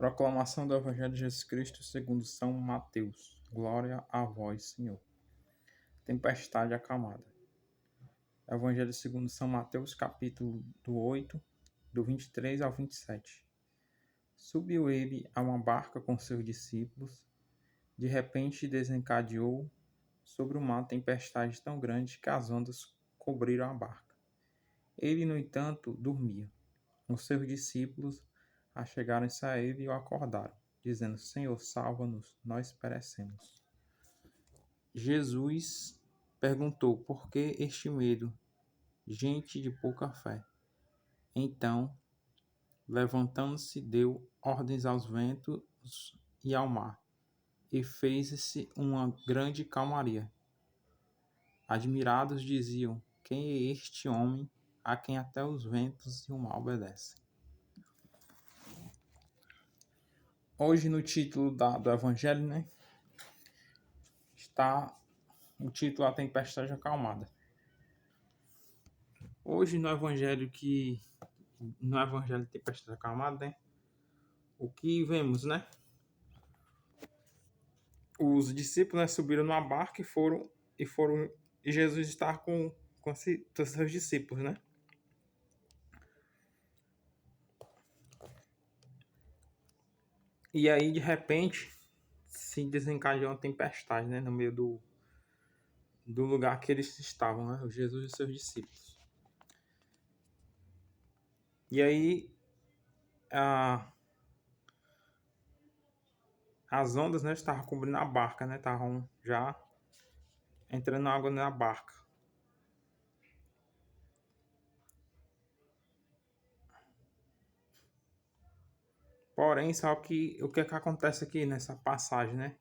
Proclamação do Evangelho de Jesus Cristo segundo São Mateus. Glória a vós, Senhor. Tempestade acalmada. Evangelho segundo São Mateus, capítulo do 8, do 23 ao 27. Subiu ele a uma barca com seus discípulos. De repente desencadeou sobre o mar tempestade tão grande que as ondas cobriram a barca. Ele, no entanto, dormia. Os seus discípulos achegaram-se a ele e o acordaram, dizendo: Senhor, salva-nos, nós perecemos. Jesus perguntou: por que este medo, gente de pouca fé? Então, levantando-se, deu ordens aos ventos e ao mar, e fez-se uma grande calmaria. Admirados diziam: quem é este homem a quem até os ventos e o mar obedecem? Hoje, no título do Evangelho, né, está o título A Tempestade Acalmada. Hoje, no Evangelho Tempestade Acalmada, né, o que vemos, né? Os discípulos, né, subiram numa barca e Jesus estava com seus discípulos, né? E aí, de repente, se desencadeou uma tempestade, né, no meio do lugar que eles estavam, né? Jesus e seus discípulos. E aí, as ondas, né, estavam cobrindo a barca, né? Estavam já entrando água na barca. Porém, só que o que é que acontece aqui nessa passagem, né?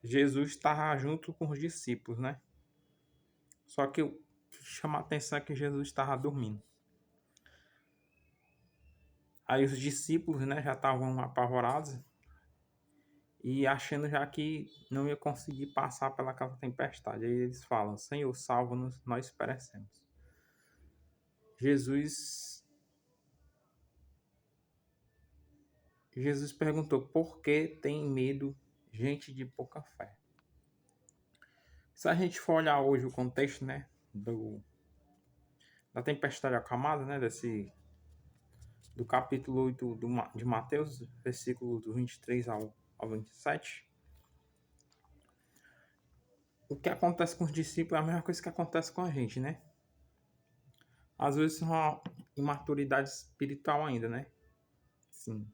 Jesus estava junto com os discípulos, né? Só que o que chama a atenção é que Jesus estava dormindo. Aí os discípulos, né, já estavam apavorados e achando já que não ia conseguir passar pelaquela tempestade. Aí eles falam: Senhor, salva-nos, nós perecemos. Jesus perguntou: por que tem medo, gente de pouca fé? Se a gente for olhar hoje o contexto, né, da tempestade acalmada, né, do capítulo 8 de Mateus, versículo do 23 ao 27, o que acontece com os discípulos é a mesma coisa que acontece com a gente, né? Às vezes é uma imaturidade espiritual ainda, né? Sim.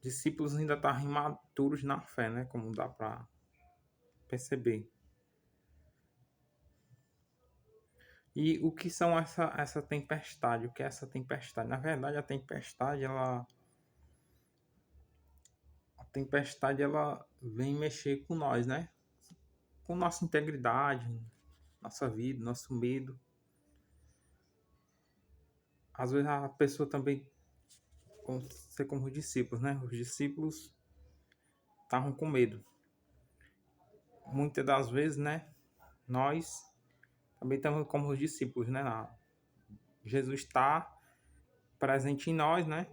Discípulos ainda estão imaturos na fé, né? Como dá para perceber. E o que são essa tempestade? O que é essa tempestade? Na verdade, a tempestade, ela vem mexer com nós, né? Com nossa integridade, nossa vida, nosso medo. Às vezes a pessoa também, como os discípulos, né? Os discípulos estavam com medo. Muitas das vezes, né? Nós também estamos como os discípulos, né? Jesus está presente em nós, né?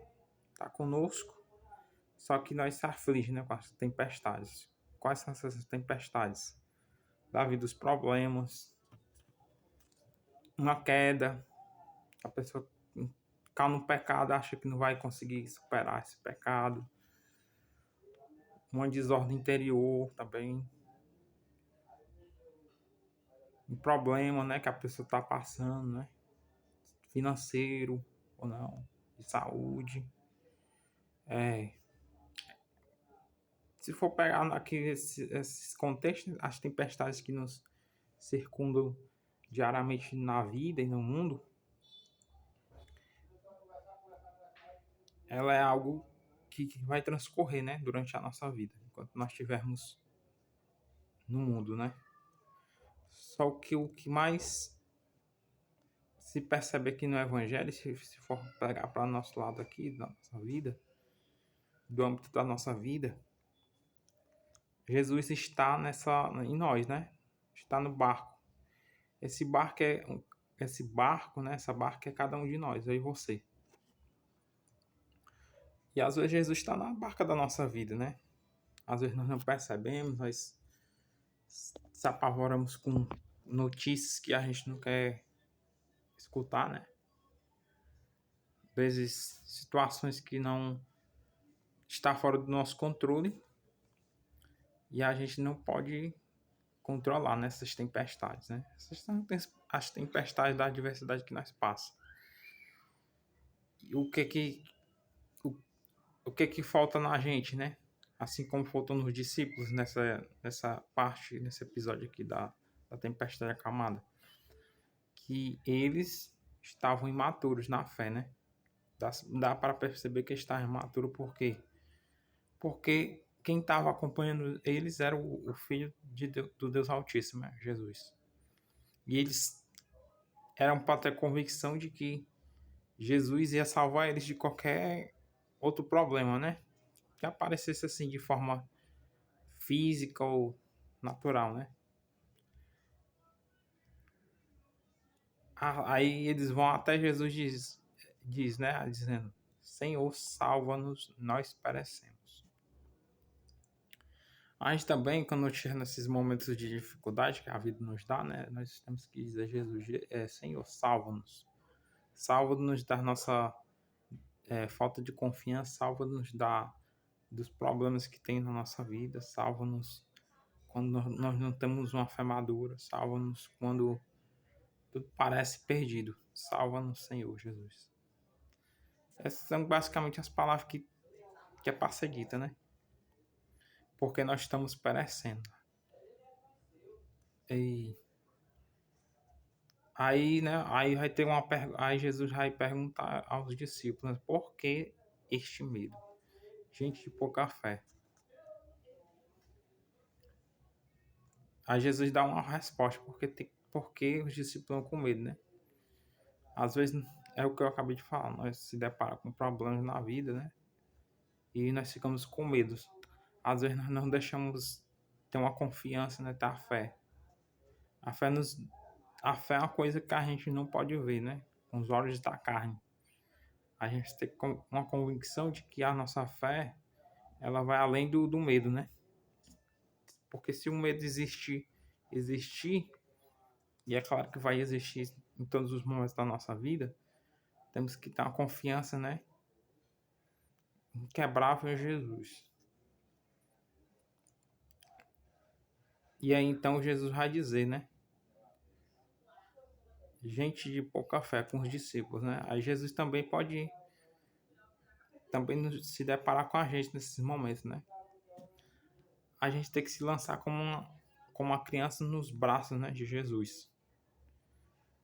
Está conosco. Só que nós se aflige, né? Com as tempestades. Quais são essas tempestades? Da vida, dos problemas, uma queda, a pessoa cai no pecado, acha que não vai conseguir superar esse pecado, uma desordem interior também, um problema, né, que a pessoa está passando, né, financeiro ou não, de saúde. Se for pegar aqui esses contextos, as tempestades que nos circundam diariamente na vida e no mundo, ela é algo que vai transcorrer, né, durante a nossa vida, enquanto nós estivermos no mundo, né? Só que o que mais se percebe aqui no Evangelho, se for pegar para o nosso lado aqui, da nossa vida, do âmbito da nossa vida, Jesus está em nós, né? Está no barco. Esse barco, né? Essa barca é cada um de nós, eu e você. E às vezes Jesus está na barca da nossa vida, né? Às vezes nós não percebemos, nós se apavoramos com notícias que a gente não quer escutar, né? Às vezes situações que não está fora do nosso controle e a gente não pode controlar nessas tempestades, né? Essas são as tempestades da adversidade que nós passamos. E o que que falta na gente, né? Assim como faltou nos discípulos nessa parte, nesse episódio aqui da tempestade acalmada, que eles estavam imaturos na fé, né? Dá para perceber que estavam imaturos por quê? Porque quem estava acompanhando eles era o Filho do Deus Altíssimo, né? Jesus. E eles eram para ter convicção de que Jesus ia salvar eles de qualquer outro problema, né? Que aparecesse assim de forma física ou natural, né? Aí eles vão até Jesus diz, né? Dizendo: Senhor, salva-nos, nós perecemos. Mas também, quando chega nesses momentos de dificuldade que a vida nos dá, né? Nós temos que dizer a Jesus: Senhor, salva-nos. Salva-nos da nossa falta de confiança, salva-nos dos problemas que tem na nossa vida, salva-nos quando nós não temos uma fé madura, salva-nos quando tudo parece perdido. Salva-nos, Senhor Jesus. Essas são basicamente as palavras que é para ser dita, né? Porque nós estamos perecendo. E aí, né? Aí vai ter aí Jesus vai perguntar aos discípulos, né, por que este medo? Gente de pouca fé. Aí Jesus dá uma resposta, porque os discípulos estão com medo, né? Às vezes é o que eu acabei de falar, nós se deparamos com problemas na vida, né? E nós ficamos com medo. Às vezes nós não deixamos ter uma confiança, né? Ter a fé. A fé, a fé é uma coisa que a gente não pode ver, né? Com os olhos da carne. A gente tem uma convicção de que a nossa fé, ela vai além do medo, né? Porque se o medo existir, e é claro que vai existir em todos os momentos da nossa vida, temos que ter uma confiança, né? Inquebrável em Jesus. E aí então Jesus vai dizer, né? Gente de pouca fé com os discípulos, né? Aí Jesus também pode se deparar com a gente nesses momentos, né? A gente tem que se lançar como uma criança nos braços, né, de Jesus.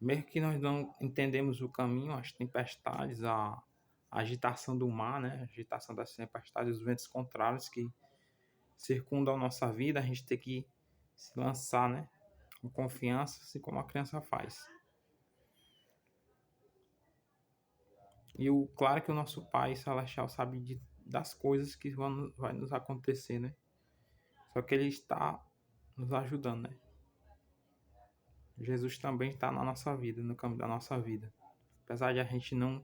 Mesmo que nós não entendemos o caminho, as tempestades, a agitação do mar, né? A agitação das tempestades, os ventos contrários que circundam a nossa vida, a gente tem que se lançar, né? Com confiança, assim como a criança faz. E claro que o nosso Pai Celestial sabe das coisas que vai nos acontecer, né? Só que Ele está nos ajudando, né? Jesus também está na nossa vida, no caminho da nossa vida. Apesar de a gente não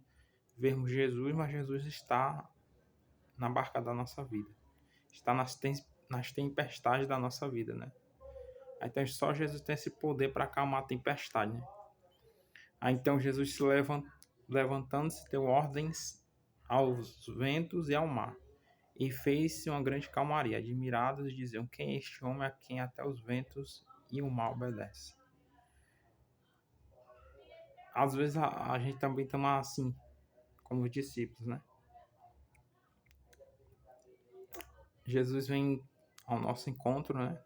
vermos Jesus, mas Jesus está na barca da nossa vida. Está nas tempestades da nossa vida, né? Então só Jesus tem esse poder para acalmar a tempestade, né? Aí então Jesus levantando-se, deu ordens aos ventos e ao mar. E fez-se uma grande calmaria. Admirados diziam: quem é este homem a quem até os ventos e o mar obedecem? Às vezes a gente também toma assim, como os discípulos, né? Jesus vem ao nosso encontro, né?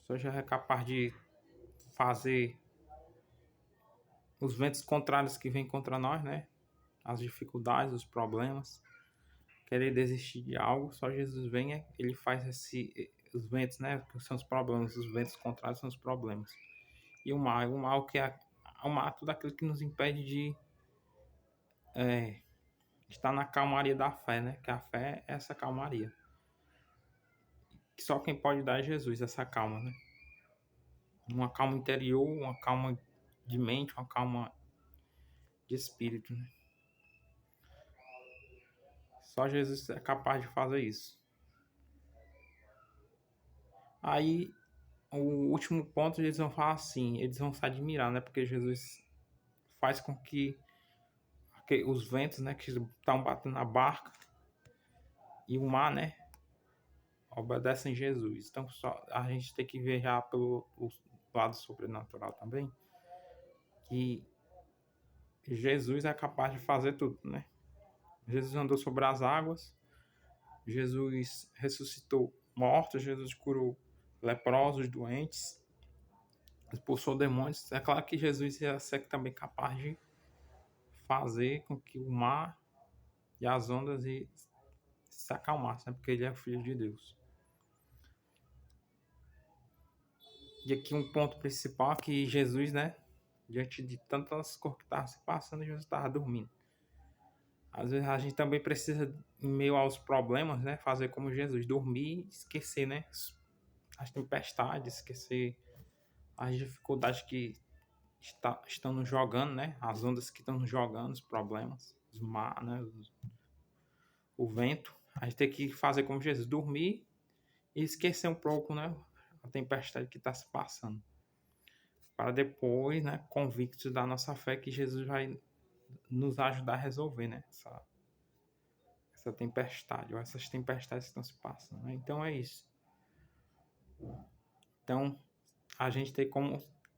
Só já é capaz de fazer os ventos contrários que vêm contra nós, né? As dificuldades, os problemas, querer desistir de algo, só Jesus vem, ele faz os ventos, né? Que são os problemas, os ventos contrários são os problemas. E o mal que é o mar, tudo aquilo que nos impede de estar na calmaria da fé, né? Que a fé é essa calmaria. Que só quem pode dar é Jesus, essa calma, né? Uma calma interior, uma calma de mente, uma calma de espírito, né? Só Jesus é capaz de fazer isso. Aí, o último ponto, eles vão falar assim, eles vão se admirar, né? Porque Jesus faz com que os ventos, né, que estão batendo na barca e o mar, né, obedecem Jesus. Então, só a gente tem que ver já pelo lado sobrenatural também, que Jesus é capaz de fazer tudo, né? Jesus andou sobre as águas, Jesus ressuscitou mortos, Jesus curou leprosos, doentes, expulsou demônios. É claro que Jesus ia ser também capaz de fazer com que o mar e as ondas se acalmassem, né? Porque ele é o Filho de Deus. E aqui um ponto principal é que Jesus, né, diante de tantas coisas que estavam se passando, Jesus estava dormindo. Às vezes a gente também precisa, em meio aos problemas, né, fazer como Jesus, dormir e esquecer, né, as tempestades, esquecer as dificuldades que estão nos jogando, né, as ondas que estão nos jogando, os problemas, os mar, né, o vento. A gente tem que fazer como Jesus, dormir e esquecer um pouco, né, a tempestade que está se passando. Para depois, né, convictos da nossa fé, que Jesus vai nos ajudar a resolver, né, essa tempestade, ou essas tempestades que estão se passando, né? Então é isso. Então, a gente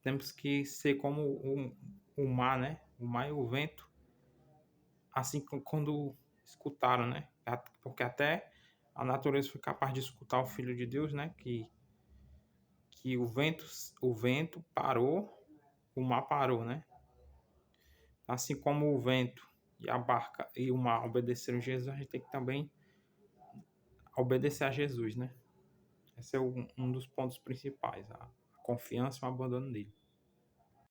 temos que ser como o mar, né? O mar e o vento, assim quando escutaram, né? Porque até a natureza foi capaz de escutar o Filho de Deus, né? Que o vento parou, o mar parou, né? Assim como o vento e a barca e o mar obedeceram a Jesus, a gente tem que também obedecer a Jesus, né? Esse é um dos pontos principais, a confiança e o abandono dele.